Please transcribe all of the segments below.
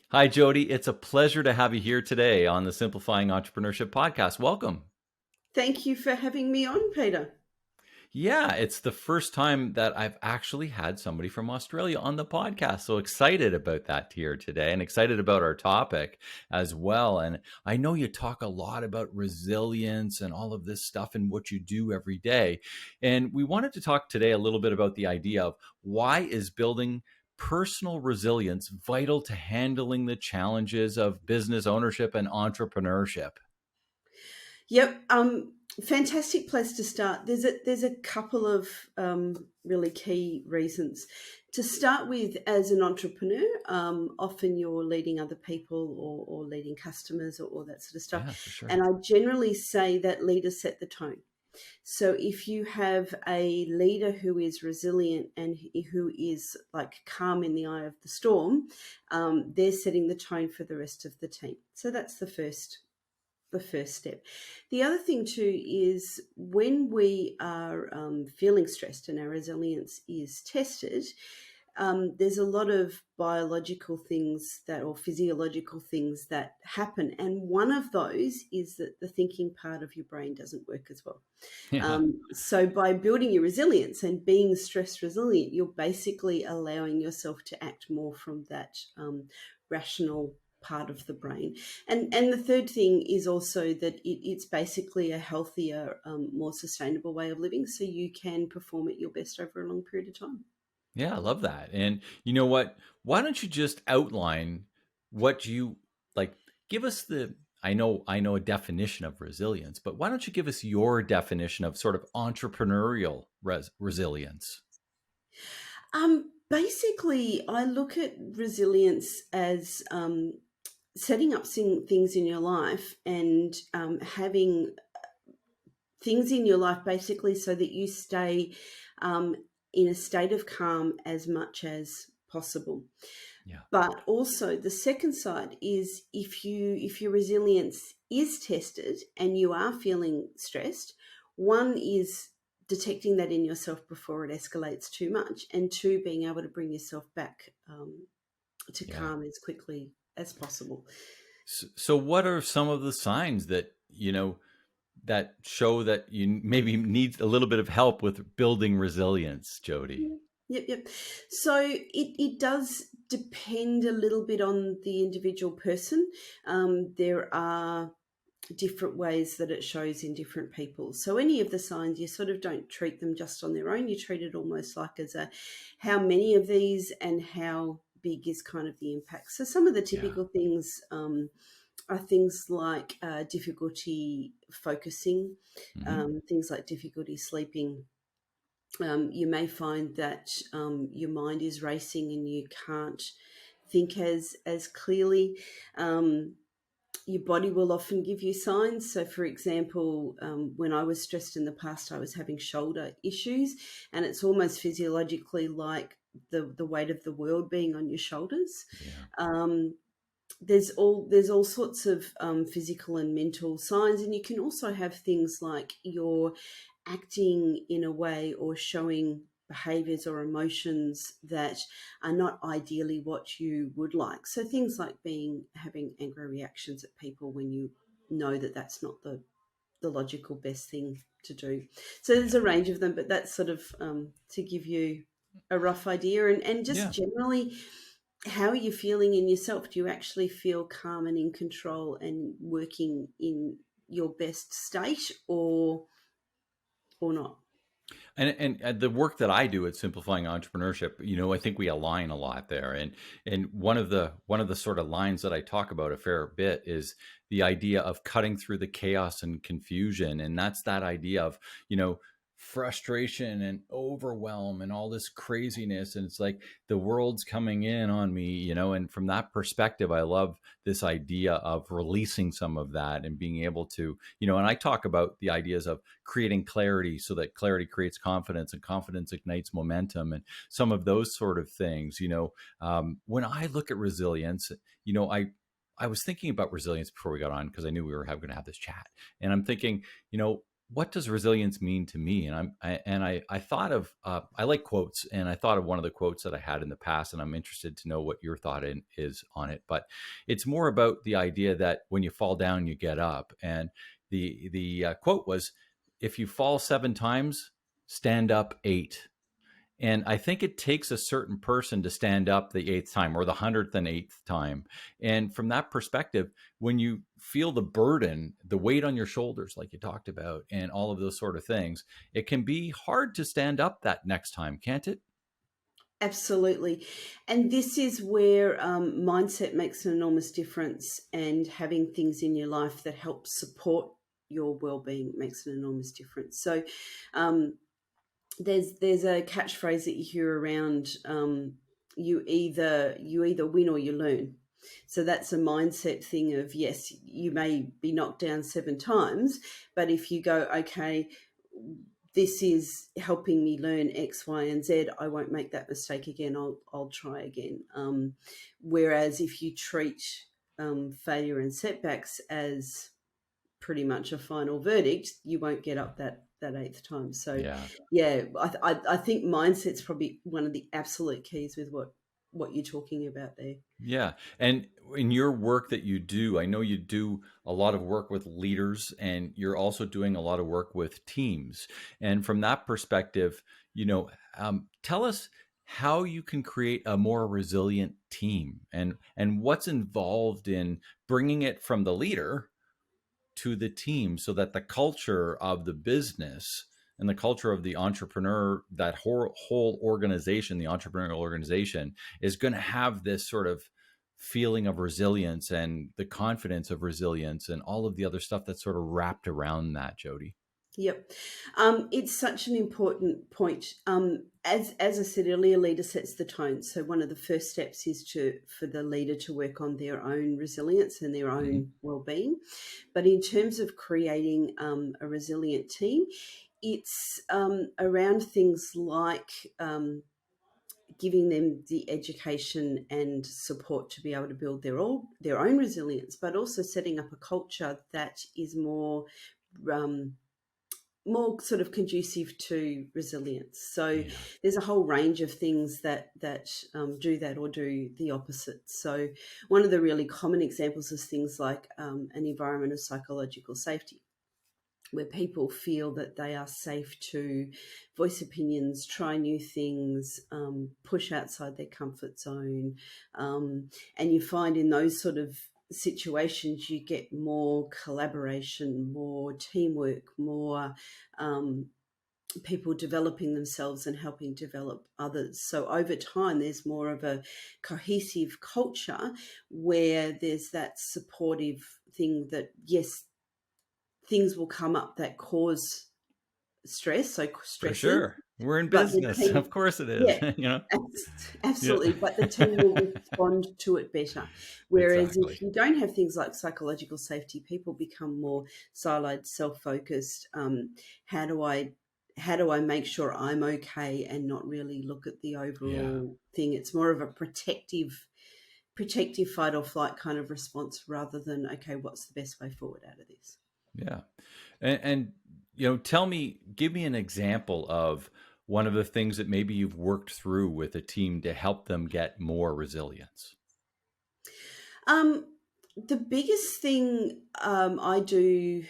Hi, Jodi. It's a pleasure to have you here today on the Simplifying Entrepreneurship podcast. Welcome. Thank you for having me on, Peter. Yeah, it's the first time that I've actually had somebody from Australia on the podcast. So excited about that here today and excited about our topic as well. And I know you talk a lot about resilience and all of this stuff and what you do every day. And we wanted to talk today a little bit about the idea of why is building personal resilience vital to handling the challenges of business ownership and entrepreneurship? Yep, fantastic place to start. There's a couple of really key reasons. To start with, as an entrepreneur, often you're leading other people or leading customers or that sort of Yeah, stuff. for sure. And I generally say that leaders set the tone. So if you have a leader who is resilient and who is like calm in the eye of the storm, they're setting the tone for the rest of the team. So that's the first step. The other thing too is when we are feeling stressed and our resilience is tested, there's a lot of biological things that or physiological things that happen, and one of those is that the thinking part of your brain doesn't work as well. Yeah. So by building your resilience and being stress resilient, you're basically allowing yourself to act more from that rational part of the brain. And the third thing is also that it's basically a healthier, more sustainable way of living, so you can perform at your best over a long period of time. Yeah, I love that. And you know what? Why don't you just outline what you like give us the I know a definition of resilience, but why don't you give us your definition of sort of entrepreneurial resilience? Basically, I look at resilience as setting up things in your life and having things in your life basically so that you stay um, in a state of calm as much as possible. Yeah. But also the second side is if your resilience is tested and you are feeling stressed, one is detecting that in yourself before it escalates too much, and two, being able to bring yourself back to Yeah. calm as quickly as possible. So what are some of the signs that, that show that you maybe need a little bit of help with building resilience, Jody? Yeah. Yep, yep. So it does depend a little bit on the individual person. There are different ways that it shows in different people. So any of the signs, you sort of don't treat them just on their own. You treat it almost like as a how many of these and how big is kind of the impact. So some of the Yeah. typical things are things like difficulty focusing, Hmm. things like difficulty sleeping. You may find that your mind is racing and you can't think as clearly. Your body will often give you signs. So, for example, when I was stressed in the past, I was having shoulder issues, and it's almost physiologically like the weight of the world being on your shoulders. Yeah. Um, there's all sorts of physical and mental signs, and you can also have things like you're acting in a way or showing behaviors or emotions that are not ideally what you would like. So things like being having angry reactions at people when you know that that's not the logical best thing to do. So there's Yeah. a range of them, but that's sort of to give you a rough idea, and just Yeah. generally how are you feeling in yourself? Do you actually feel calm and in control and working in your best state, or not? And the work that I do at Simplifying Entrepreneurship, I think we align a lot there. And one of the sort of lines that I talk about a fair bit is the idea of cutting through the chaos and confusion. And that's that idea of, frustration and overwhelm and all this craziness. And it's like the world's coming in on me, and from that perspective, I love this idea of releasing some of that and being able to, and I talk about the ideas of creating clarity so that clarity creates confidence and confidence ignites momentum and some of those sort of things. When I look at resilience, I was thinking about resilience before we got on because I knew we were going to have this chat, and I'm thinking, what does resilience mean to me? And I thought of I like quotes, and I thought of one of the quotes that I had in the past, and I'm interested to know what your is on it. But it's more about the idea that when you fall down, you get up. And the quote was, "If you fall 7 times, stand up 8." And I think it takes a certain person to stand up the eighth time or the 108th time. And from that perspective, when you feel the burden, the weight on your shoulders, like you talked about, and all of those sort of things, it can be hard to stand up that next time, can't it? Absolutely. And this is where mindset makes an enormous difference, and having things in your life that help support your well-being makes an enormous difference. So um, there's a catchphrase that you hear around, you either win or you learn. So that's a mindset thing of, yes, you may be knocked down 7 times, but if you go, okay, this is helping me learn X, Y, and Z, I won't make that mistake again. I'll try again. Whereas if you treat failure and setbacks as pretty much a final verdict, you won't get up that eighth time. So, Yeah. yeah, I think mindset's probably one of the absolute keys with what you're talking about there. Yeah. And in your work that you do, I know you do a lot of work with leaders, and you're also doing a lot of work with teams. And from that perspective, tell us how you can create a more resilient team, and what's involved in bringing it from the leader to the team, so that the culture of the business and the culture of the entrepreneur, that whole organization, the entrepreneurial organization, is going to have this sort of feeling of resilience and the confidence of resilience and all of the other stuff that's sort of wrapped around that, Jodi. Yep. It's such an important point. As I said earlier, leader sets the tone. So one of the first steps is for the leader to work on their own resilience and their Mm-hmm. own well-being. But in terms of creating a resilient team, it's around things like giving them the education and support to be able to build their own resilience, but also setting up a culture that is um, more sort of conducive to resilience. So Yeah. there's a whole range of things that do that or do the opposite. So one of the really common examples is things like an environment of psychological safety, where people feel that they are safe to voice opinions, try new things, push outside their comfort zone. And you find in those sort of situations, you get more collaboration, more teamwork, more people developing themselves and helping develop others. So over time, there's more of a cohesive culture where there's that supportive thing that, yes, things will come up that cause stress, so For stresses, sure. We're in but the business. team, Of course it is. yeah, Yeah. absolutely, but the team will respond to it better. Whereas if Exactly. you don't have things like psychological safety, people become more siloed, self-focused. How do I make sure I'm okay and not really look at the Yeah. overall thing? It's more of a protective fight or flight kind of response rather than, okay, what's the best way forward out of this? Yeah. And give me an example of one of the things that maybe you've worked through with a team to help them get more resilience. Um, the biggest thing I do,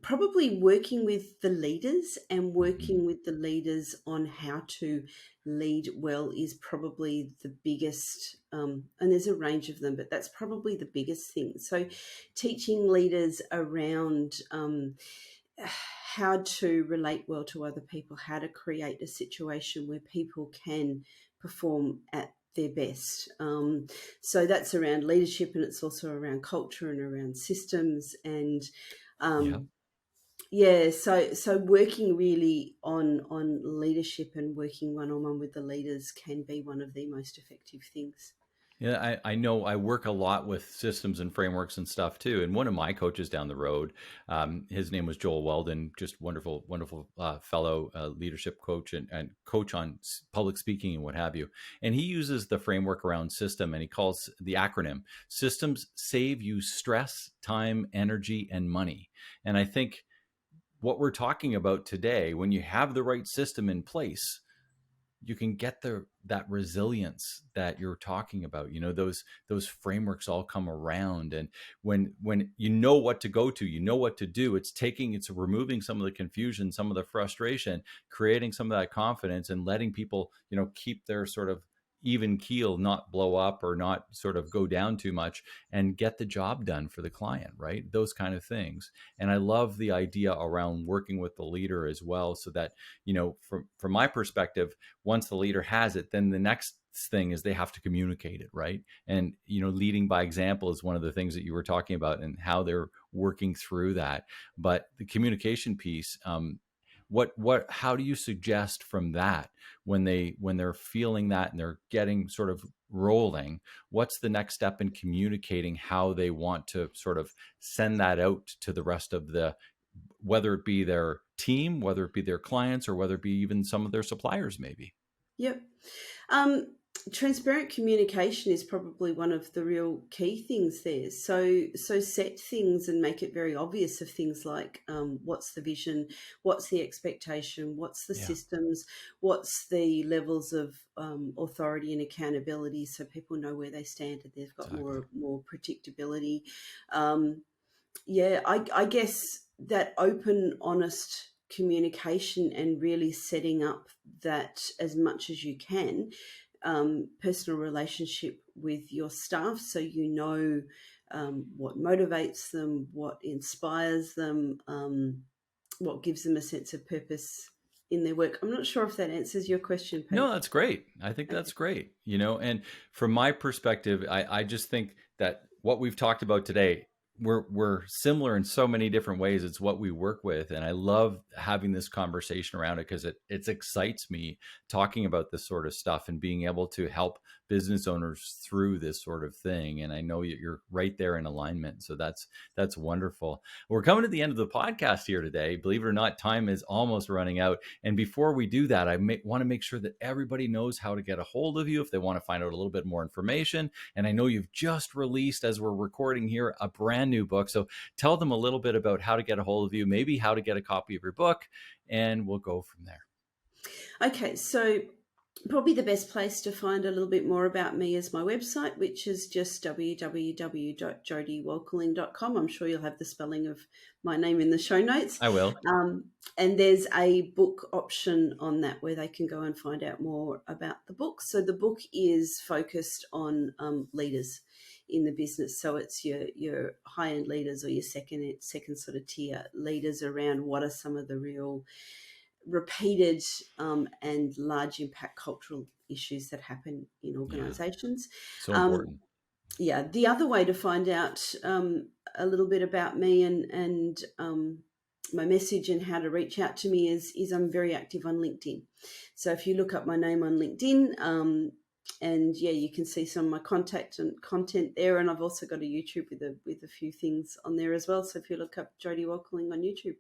probably working with the leaders and Hmm. working with the leaders on how to lead well, is probably the biggest. And there's a range of them, but that's probably the biggest thing. So, teaching leaders around how to relate well to other people, how to create a situation where people can perform at their best. So that's around leadership, and it's also around culture and around systems and Yeah. um, yeah. So working really on leadership and working one on one with the leaders can be one of the most effective things. Yeah, I know I work a lot with systems and frameworks and stuff too. And one of my coaches down the road, his name was Joel Weldon, just wonderful, wonderful fellow leadership coach and coach on public speaking and what have you. And he uses the framework around system, and he calls the acronym systems save you stress, time, energy, and money. And I think what we're talking about today, when you have the right system in place, you can get that resilience that you're talking about. Those frameworks all come around, and when you know what to go to, you know what to do. It's removing some of the confusion, some of the frustration, creating some of that confidence, and letting people keep their sort of even keel, not blow up or not sort of go down too much, and get the job done for the client, right? Those kind of things. And I love the idea around working with the leader as well, so that from my perspective, once the leader has it, then the next thing is they have to communicate it, right? And leading by example is one of the things that you were talking about, and how they're working through that. But the communication piece, how do you suggest from that, when they're feeling that and they're getting sort of rolling, what's the next step in communicating how they want to sort of send that out to the rest of the, whether it be their team, whether it be their clients, or whether it be even some of their suppliers maybe? Yep. Um, Transparent communication is probably one of the real key things there. So set things and make it very obvious of things like, what's the vision, what's the expectation, what's the Yeah, systems, what's the levels of authority and accountability, so people know where they stand and they've got exactly. more predictability. Um, yeah, I guess that open, honest communication and really setting up that, as much as you can, personal relationship with your staff, so what motivates them, what inspires them, what gives them a sense of purpose in their work. I'm not sure if that answers your question, No, Pete. that's great. I think Okay. that's great. And from my perspective, I just think that what we've talked about today, we're similar in so many different ways. It's what we work with, and I love having this conversation around it, because it excites me talking about this sort of stuff and being able to help business owners through this sort of thing. And I know you're right there in alignment, so that's wonderful. We're coming to the end of the podcast here today. Believe it or not, time is almost running out. And before we do that, want to make sure that everybody knows how to get a hold of you if they want to find out a little bit more information. And I know you've just released, as we're recording here, a brand new book. So tell them a little bit about how to get a hold of you, maybe how to get a copy of your book, and we'll go from there. Okay, so probably the best place to find a little bit more about me is my website, which is just www.jodiwoelkering.com. I'm sure you'll have the spelling of my name in the show notes. I will. Um, and there's a book option on that where they can go and find out more about the book. So the book is focused on leaders in the business. So it's your high end leaders, or your second sort of tier leaders, around what are some of the real repeated and large impact cultural issues that happen in Yeah, organizations. so Um, important. yeah, the other way to find out a little bit about me and my message and how to reach out to me is I'm very active on LinkedIn. So if you look up my name on LinkedIn, and yeah, you can see some of my contact and content there. And I've also got a YouTube with a few things on there as well. So if you look up Jodi Woelkering on YouTube.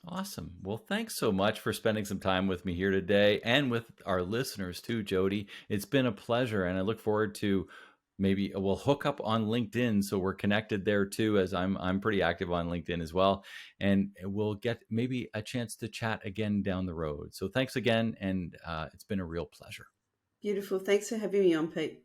Awesome. Well, thanks so much for spending some time with me here today, and with our listeners too, Jodi. It's been a pleasure, and I look forward to, maybe we'll hook up on LinkedIn, so we're connected there too, as I'm pretty active on LinkedIn as well, and we'll get maybe a chance to chat again down the road. So thanks again, and it's been a real pleasure. Beautiful. Thanks for having me on, Pete.